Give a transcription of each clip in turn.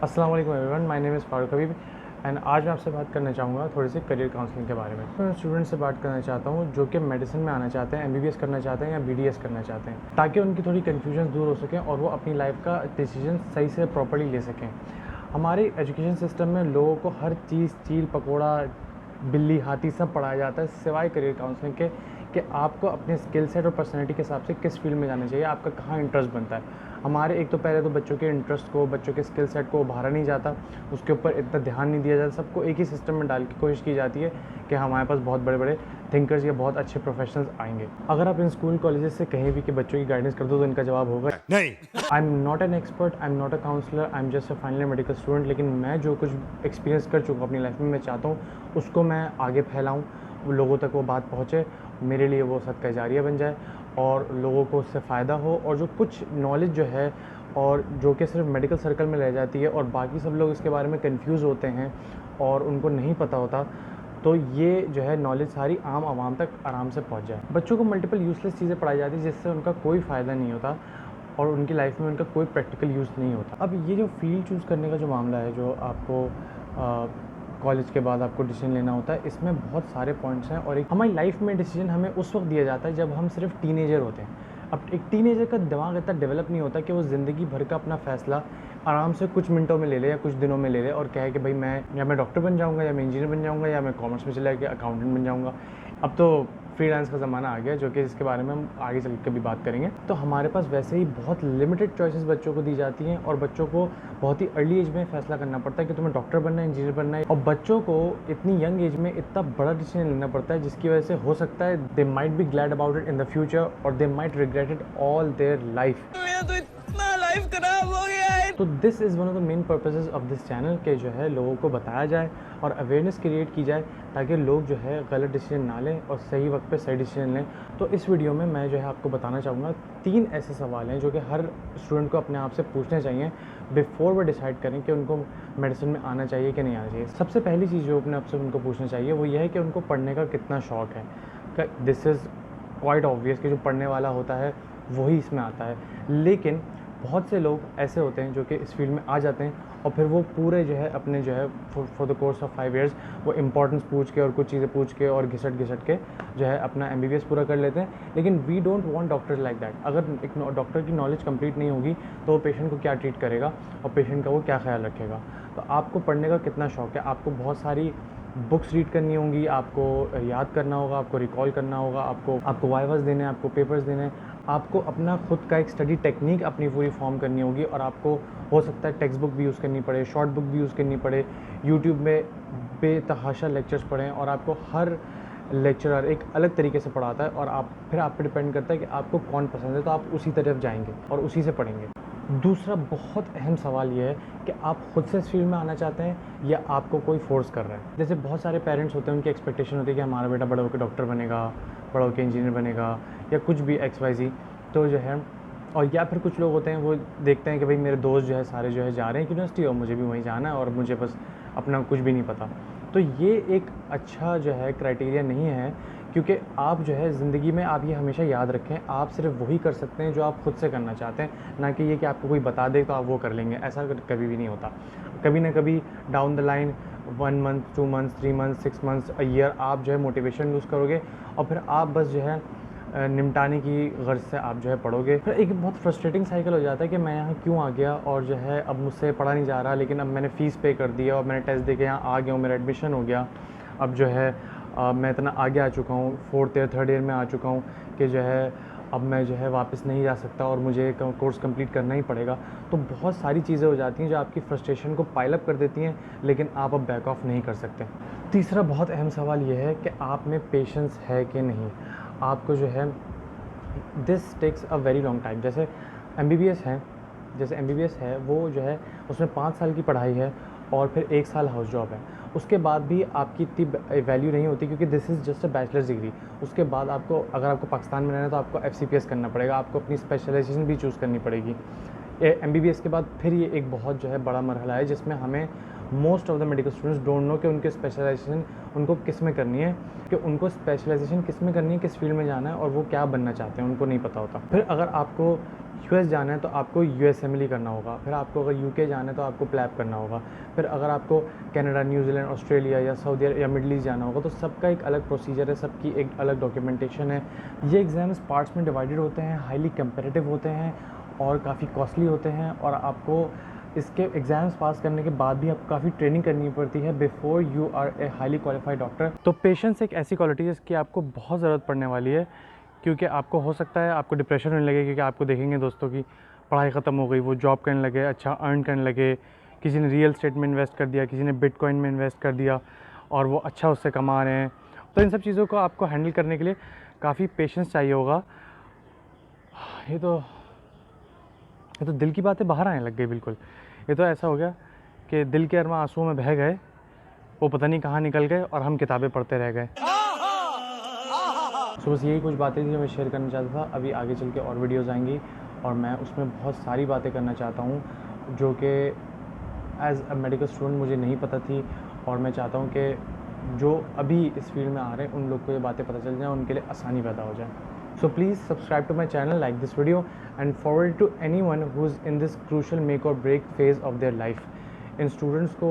अस्सलाम वालेकुम everyone, my name is Farooq Habib and आज मैं आपसे बात करना चाहूँगा थोड़ी सी करियर काउंसलिंग के बारे में। मैं स्टूडेंट से बात करना चाहता हूँ जो कि मेडिसिन में आना चाहते हैं, एमबीबीएस करना चाहते हैं या बीडीएस करना चाहते हैं, ताकि उनकी थोड़ी कन्फ्यूजन दूर हो सकें और वो अपनी लाइफ का डिसीजन सही से प्रॉपर्ली ले सकें। हमारे एजुकेशन सिस्टम में लोगों को हर चीज़ चील पकौड़ा बिल्ली हाथी सब पढ़ाया जाता है सिवाय करियर काउंसलिंग के कि आपको अपने स्किल सेट और पर्सनैलिटी के हिसाब से किस फील्ड में जाना चाहिए, आपका कहाँ इंटरेस्ट बनता है। हमारे एक तो पहले तो बच्चों के इंटरेस्ट को, बच्चों के स्किल सेट को उभारा नहीं जाता, उसके ऊपर इतना ध्यान नहीं दिया जाता। सबको एक ही सिस्टम में डाल के कोशिश की जाती है कि हमारे पास बहुत बड़े बड़े थिंकर्स या बहुत अच्छे प्रोफेशनल्स आएंगे। अगर आप इन स्कूल कॉलेजेस से कहीं भी कि बच्चों की गाइडेंस कर दो तो इनका जवाब होगा नहीं। I am not an expert, I am not a counsellor, I am just a final medical student. लेकिन मैं जो कुछ एक्सपीरियंस कर चुका हूँ अपनी लाइफ में, मैं चाहता हूँ उसको मैं आगे फैलाऊँ, लोगों तक वो बात पहुँचे, मेरे लिए वो सदका जारिया बन जाए और लोगों को उससे फ़ायदा हो। और जो कुछ नॉलेज जो है और जो कि सिर्फ मेडिकल सर्कल में रह जाती है और बाकी सब लोग इसके बारे में कंफ्यूज होते हैं और उनको नहीं पता होता, तो ये जो है नॉलेज सारी आम आवाम तक आराम से पहुंच जाए। बच्चों को मल्टीपल यूज़लेस चीज़ें पढ़ाई जाती है जिससे उनका कोई फ़ायदा नहीं होता और उनकी लाइफ में उनका कोई प्रैक्टिकल यूज़ नहीं होता। अब ये जो फील्ड चूज़ करने का जो मामला है, जो आपको कॉलेज के बाद आपको डिसीजन लेना होता है, इसमें बहुत सारे पॉइंट्स हैं और एक हमारी लाइफ में डिसीजन हमें उस वक्त दिया जाता है जब हम सिर्फ टीनेजर होते हैं। अब एक टीनेजर का दिमाग इतना डेवलप नहीं होता कि वो ज़िंदगी भर का अपना फ़ैसला आराम से कुछ मिनटों में ले ले या कुछ दिनों में ले ले और कहे कि भाई मैं डॉक्टर बन जाऊँगा या मैं इंजीनियर बन जाऊँगा या मैं कॉमर्स में चला गया अकाउंटेंट बन जाऊँगा। अब तो फ्रीलांस का ज़माना आ गया जो कि इसके बारे में हम आगे चल के भी बात करेंगे। तो हमारे पास वैसे ही बहुत लिमिटेड चॉइसेस बच्चों को दी जाती हैं और बच्चों को बहुत ही अर्ली एज में फ़ैसला करना पड़ता है कि तुम्हें डॉक्टर बनना है, इंजीनियर बनना है। और बच्चों को इतनी यंग एज में इतना बड़ा डिसीजन लेना पड़ता है जिसकी वजह से हो सकता है they might be glad about it in the future और they might regret it all their life. तो इतना लाइफ खराब हो गया है। तो this is one of the main purposes of this channel के जो है लोगों को बताया जाए और अवेयरनेस क्रिएट की जाए ताकि लोग जो है गलत डिसीजन ना लें और सही वक्त पे सही डिसीजन लें। तो इस वीडियो में मैं जो है आपको बताना चाहूँगा 3 ऐसे सवाल हैं जो कि हर स्टूडेंट को अपने आप से पूछने चाहिए बिफोर वो डिसाइड करें कि उनको मेडिसिन में आना चाहिए कि नहीं आना चाहिए। सबसे पहली चीज़ जो अपने आप से उनको पूछना चाहिए वो ये है कि उनको पढ़ने का कितना शौक़ है। दिस इज़ क्वाइट ऑब्वियस कि जो पढ़ने वाला होता है वही इसमें आता है, लेकिन बहुत से लोग ऐसे होते हैं जो कि इस फील्ड में आ जाते हैं और फिर वो पूरे जो है अपने जो है for the course of 5 years वो इंपॉर्टेंस पूछ के और कुछ चीज़ें पूछ के और घिसट के जो है अपना एमबीबीएस पूरा कर लेते हैं। लेकिन we don't want doctors like that. अगर एक डॉक्टर की नॉलेज कंप्लीट नहीं होगी तो वो पेशेंट को क्या ट्रीट करेगा और पेशेंट का वो क्या ख्याल रखेगा। तो आपको पढ़ने का कितना शौक़ है, आपको बहुत सारी बुक्स रीड करनी होंगी, आपको याद करना होगा, आपको रिकॉल करना होगा, आपको वाइवास देने हैं, आपको पेपर्स देने हैं, आपको अपना खुद का एक स्टडी टेक्निक अपनी पूरी फॉर्म करनी होगी और आपको हो सकता है टेक्स्ट बुक भी यूज़ करनी पड़े, शॉर्ट बुक भी यूज़ करनी पड़े, यूट्यूब में बेतहाशा लेक्चर्स पढ़ें और आपको हर लेक्चरर एक अलग तरीके से पढ़ाता है और फिर आप पे डिपेंड करता है कि आपको कौन पसंद है, तो आप उसी तरफ जाएंगे और उसी से पढ़ेंगे। दूसरा बहुत अहम सवाल ये है कि आप खुद से इस फील्ड में आना चाहते हैं या आपको कोई फोर्स कर रहा है। जैसे बहुत सारे पेरेंट्स होते हैं, उनकी एक्सपेक्टेशन होती है कि हमारा बेटा बड़ा होकर डॉक्टर बनेगा, बड़ा होकर इंजीनियर बनेगा या कुछ भी XYZ। तो जो है और या फिर कुछ लोग होते हैं वो देखते हैं कि भाई मेरे दोस्त जो है सारे जो है जा रहे हैं यूनिवर्सिटी और मुझे भी वहीं जाना है और मुझे बस अपना कुछ भी नहीं पता। तो ये एक अच्छा जो है क्राइटेरिया नहीं है, क्योंकि आप जो है ज़िंदगी में आप ये हमेशा याद रखें, आप सिर्फ वही कर सकते हैं जो आप खुद से करना चाहते हैं, ना कि ये कि आपको कोई बता दे तो आप वो कर लेंगे। ऐसा कभी भी नहीं होता। कभी ना कभी down the line 1 month, 2 months, 3 months, 6 months, a year आप जो है मोटिवेशन लूज़ करोगे और फिर आप बस जो है निपटाने की गर्ज से आप जो है पढ़ोगे। फिर एक बहुत फ्रस्ट्रेटिंग साइकिल हो जाता है कि मैं यहाँ क्यों आ गया और जो है अब मुझसे पढ़ा नहीं जा रहा, लेकिन अब मैंने फ़ीस पे कर दिया और मैंने टेस्ट दे के यहाँ आ गया हूँ, मेरा एडमिशन हो गया। अब जो है मैं इतना आगे आ चुका हूँ, 4th ईयर 3rd ईयर में आ चुका हूँ कि जो है अब मैं जो है वापस नहीं जा सकता और मुझे कोर्स कंप्लीट करना ही पड़ेगा। तो बहुत सारी चीज़ें हो जाती हैं जो आपकी फ्रस्ट्रेशन को पाइल अप कर देती हैं, लेकिन आप अब बैक ऑफ नहीं कर सकते। तीसरा बहुत अहम सवाल ये है कि आप में पेशेंस है कि नहीं। आपको जो है this takes a very long time. जैसे एमबीबीएस है वो जो है उसमें 5 साल की पढ़ाई है और फिर 1 साल हाउस जॉब है। उसके बाद भी आपकी इतनी वैल्यू नहीं होती क्योंकि this is just a bachelors degree. उसके बाद आपको अगर आपको पाकिस्तान में रहना है तो आपको FCPS करना पड़ेगा, आपको अपनी स्पेशलाइजेशन भी चूज़ करनी पड़ेगी। MBBS के बाद फिर ये एक बहुत जो है बड़ा मरहला है जिसमें हमें most of the medical students don't know कि उनकी स्पेशलाइजेशन उनको किस में करनी है, कि उनको स्पेशलाइजेशन किस में करनी है, किस फील्ड में जाना है और वो क्या बनना चाहते हैं, उनको नहीं पता होता। फिर अगर आपको US जाना है तो आपको USMLE करना होगा, फिर आपको अगर UK जाना है तो आपको प्लैप करना होगा, फिर अगर आपको कनाडा, न्यूजीलैंड, ऑस्ट्रेलिया या सऊदी या मिडल ईस्ट जाना होगा तो सबका एक अलग प्रोसीजर है, सबकी एक अलग डॉक्यूमेंटेशन है। ये एग्ज़ाम्स पार्ट्स में डिवाइडेड होते हैं, हाईली कंपेटिटिव होते हैं और काफ़ी कॉस्टली होते हैं और आपको इसके एग्ज़ाम्स पास करने के बाद भी आपको काफ़ी ट्रेनिंग करनी पड़ती है before you are a highly qualified doctor. तो पेशेंस एक ऐसी क्वालिटी है जिसकी आपको बहुत ज़रूरत पड़ने वाली है, क्योंकि आपको हो सकता है आपको डिप्रेशन होने लगे, क्योंकि आपको देखेंगे दोस्तों की पढ़ाई ख़त्म हो गई, वो जॉब करने लगे, अच्छा अर्न करने लगे, किसी ने रियल एस्टेट में इन्वेस्ट कर दिया, किसी ने बिटकॉइन में इन्वेस्ट कर दिया और वो अच्छा उससे कमा रहे हैं। तो इन सब चीज़ों को आपको हैंडल करने के लिए काफ़ी पेशेंस चाहिए होगा। ये तो दिल की बातें बाहर आने लग गई बिल्कुल। ये तो ऐसा हो गया कि दिल के अरमा आंसुओं में बह गए, वो पता नहीं कहाँ निकल गए और हम किताबें पढ़ते रह गए। बस यही कुछ बातें थी जो मैं शेयर करना चाहता था। अभी आगे चल के और वीडियोज़ आएंगी और मैं उसमें बहुत सारी बातें करना चाहता हूँ जो कि एज़ अ मेडिकल स्टूडेंट मुझे नहीं पता थी और मैं चाहता हूँ कि जो अभी इस फील्ड में आ रहे हैं उन लोग को ये बातें पता चल जाए, उनके लिए आसानी पैदा हो जाए। So please subscribe to my channel, like this video and forward it to anyone who's in this crucial make or break phase of their life. In students को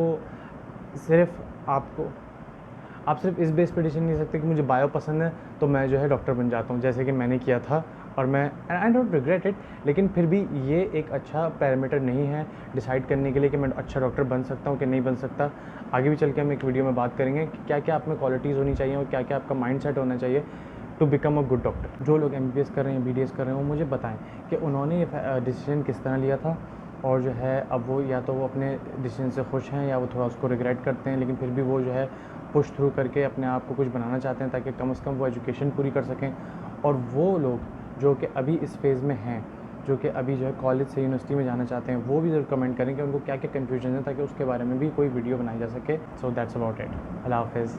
आप सिर्फ इस बेस पे डिसीजन नहीं सकते कि मुझे बायो पसंद है तो मैं जो है डॉक्टर बन जाता हूँ, जैसे कि मैंने किया था और मैं आई डोंट रिग्रेट इट। लेकिन फिर भी ये एक अच्छा पैरामीटर नहीं है डिसाइड करने के लिए कि मैं अच्छा डॉक्टर बन सकता हूँ कि नहीं बन सकता। आगे भी चल के हम एक वीडियो में बात करेंगे कि क्या क्या आप में क्वालिटीज़ होनी चाहिए और क्या क्या आपका माइंड सेट होना चाहिए to become a good doctor. जो लोग MBBS कर रहे हैं, BDS कर रहे हैं, वो मुझे बताएं कि उन्होंने ये डिसीजन किस तरह लिया था और जो है अब वो या तो वो अपने डिसीजन से खुश हैं या वो थोड़ा उसको रिग्रेट करते हैं, लेकिन फिर भी वो जो है पुश थ्रू करके अपने आप को कुछ बनाना चाहते हैं ताकि कम से कम वो एजुकेशन पूरी कर सकें। और वो लोग जो कि अभी इस फेज़ में हैं, जो कि अभी जो है कॉलेज से यूनिवर्सिटी में जाना चाहते हैं, वो भी ज़रूर कमेंट करें कि उनको क्या क्या कन्फ्यूजन है ताकि उसके बारे में भी कोई वीडियो बनाई जा सके। So that's about it. अल्लाह हाफ़िज़।